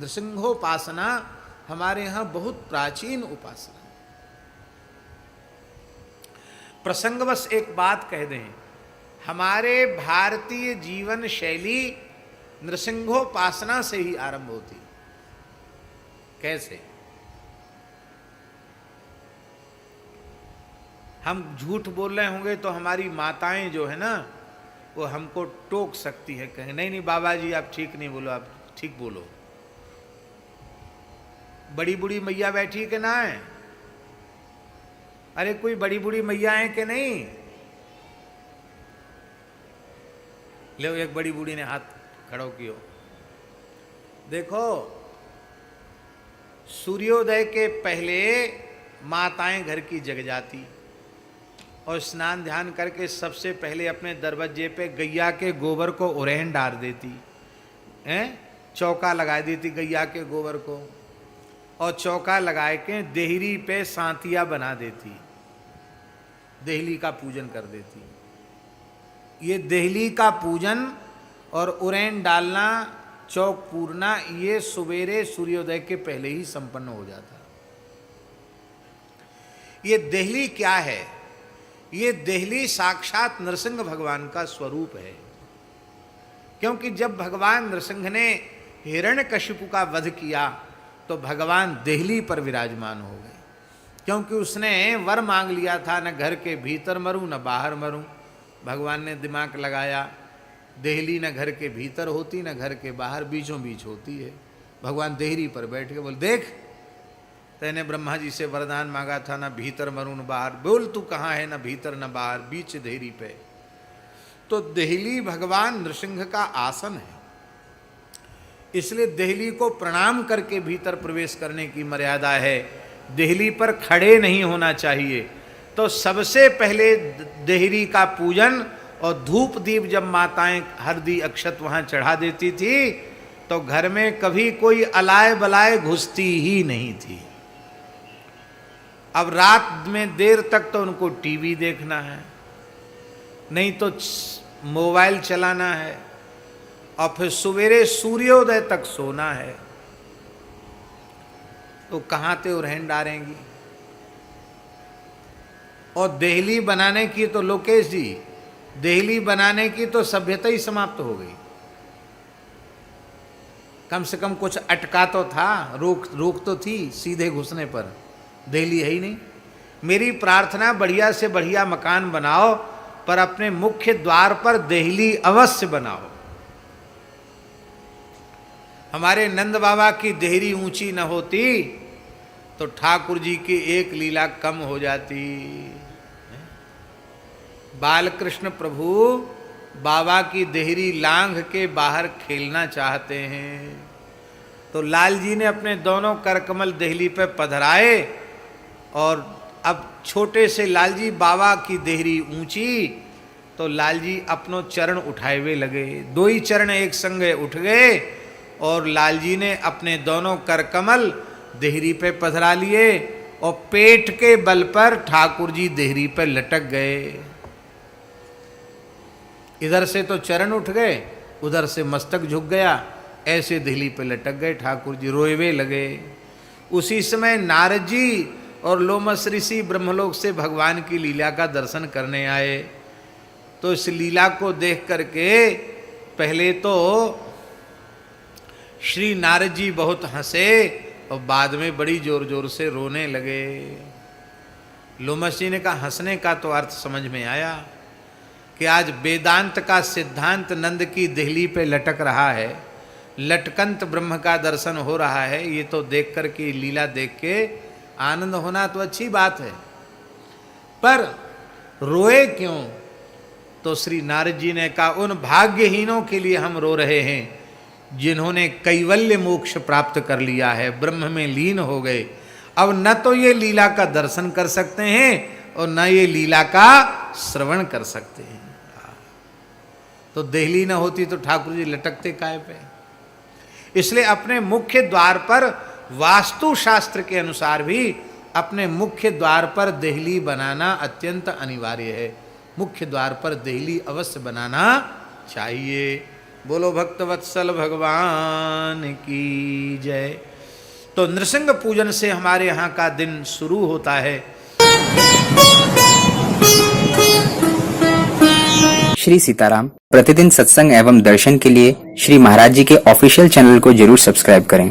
नृसिंहोपासना हमारे यहाँ बहुत प्राचीन उपासना है। प्रसंगवश एक बात कह दें, हमारे भारतीय जीवन शैली नृसिंहोपासना से ही आरंभ होती। कैसे? हम झूठ बोल रहे होंगे तो हमारी माताएं जो है ना वो हमको टोक सकती है, कहें नहीं नहीं बाबा जी आप ठीक नहीं बोलो, आप ठीक बोलो। बड़ी बूढ़ी मैया बैठी के ना है? अरे कोई बड़ी बूढ़ी मैया है कि नहीं? ले एक बड़ी बूढ़ी ने हाथ खड़ो कियो। देखो सूर्योदय के पहले माताएं घर की जग जाती और स्नान ध्यान करके सबसे पहले अपने दरवाजे पे गैया के गोबर को उड़ेन डाल देती हैं, चौका लगा देती गैया के गोबर को, और चौका लगाए के देहरी पे सांतिया बना देती, देहली का पूजन कर देती। ये देहली का पूजन और उड़ेन डालना, चौक पूरना, ये सवेरे सूर्योदय के पहले ही संपन्न हो जाता। ये देहली क्या है? ये देहली साक्षात नरसिंह भगवान का स्वरूप है। क्योंकि जब भगवान नरसिंह ने हिरण्यकशिपु का वध किया तो भगवान देहली पर विराजमान हो गए, क्योंकि उसने वर मांग लिया था, न घर के भीतर मरूं न बाहर मरूं। भगवान ने दिमाग लगाया, देहली न घर के भीतर होती न घर के बाहर, बीचों बीच होती है। भगवान देहरी पर बैठ के बोल, देख तेने ब्रह्मा जी से वरदान मांगा था, न भीतर मरूं न बाहर, बोल तू कहाँ है, न भीतर न बाहर, बीच देहरी पे। तो देहली भगवान नृसिंह का आसन है, इसलिए देहली को प्रणाम करके भीतर प्रवेश करने की मर्यादा है। देहली पर खड़े नहीं होना चाहिए। तो सबसे पहले देहरी का पूजन और धूप दीप जब माताएं हरदी अक्षत वहां चढ़ा देती थी तो घर में कभी कोई अलाय बलाय घुसती ही नहीं थी। अब रात में देर तक तो उनको टीवी देखना है, नहीं तो मोबाइल चलाना है, और फिर सवेरे सूर्योदय तक सोना है। तो कहाँ ते उड़ेन डालेंगी? और देहली बनाने की तो लोकेश जी, देहली बनाने की तो सभ्यता ही समाप्त हो गई। कम से कम कुछ अटका तो था, रोक तो थी सीधे घुसने पर। देहली है ही नहीं। मेरी प्रार्थना बढ़िया से बढ़िया मकान बनाओ, पर अपने मुख्य द्वार पर देहली अवश्य बनाओ। हमारे नंद बाबा की देहरी ऊंची न होती तो ठाकुर जी की एक लीला कम हो जाती। बालकृष्ण प्रभु बाबा की देहरी लांघ के बाहर खेलना चाहते हैं, तो लाल जी ने अपने दोनों करकमल देहली पे पधराए, और अब छोटे से लाल जी बाबा की देहरी ऊंची, तो लाल जी अपनों चरण उठाए हुए लगे। दो ही चरण एक संगे उठ गए और लाल जी ने अपने दोनों करकमल देहरी पे पधरा लिए और पेट के बल पर ठाकुर जी देहरी पर लटक गए। इधर से तो चरण उठ गए, उधर से मस्तक झुक गया, ऐसे देहली पे लटक गए ठाकुर जी, रोएवे लगे। उसी समय नारद जी और लोमस ऋषि ब्रह्मलोक से भगवान की लीला का दर्शन करने आए। तो इस लीला को देख करके पहले तो श्री नारद जी बहुत हंसे और बाद में बड़ी जोर जोर से रोने लगे। लोमस जी ने कहा, हंसने का तो अर्थ समझ में आया कि आज वेदांत का सिद्धांत नंद की देहली पे लटक रहा है, लटकंत ब्रह्म का दर्शन हो रहा है। ये तो देख कर के लीला देख के आनंद होना तो अच्छी बात है, पर रोए क्यों? तो श्री नारद जी ने कहा, उन भाग्यहीनों के लिए हम रो रहे हैं जिन्होंने कैवल्य मोक्ष प्राप्त कर लिया है, ब्रह्म में लीन हो गए। अब न तो ये लीला का दर्शन कर सकते हैं और न ये लीला का श्रवण कर सकते हैं। तो देहली न होती तो ठाकुर जी लटकते काय पे। इसलिए अपने मुख्य द्वार पर वास्तु शास्त्र के अनुसार भी अपने मुख्य द्वार पर देहली बनाना अत्यंत अनिवार्य है। मुख्य द्वार पर देहली अवश्य बनाना चाहिए। बोलो भक्तवत्सल भगवान की जय। तो नृसिंह पूजन से हमारे यहाँ का दिन शुरू होता है। श्री सीताराम। प्रतिदिन सत्संग एवं दर्शन के लिए श्री महाराज जी के ऑफिशियल चैनल को जरूर सब्सक्राइब करें।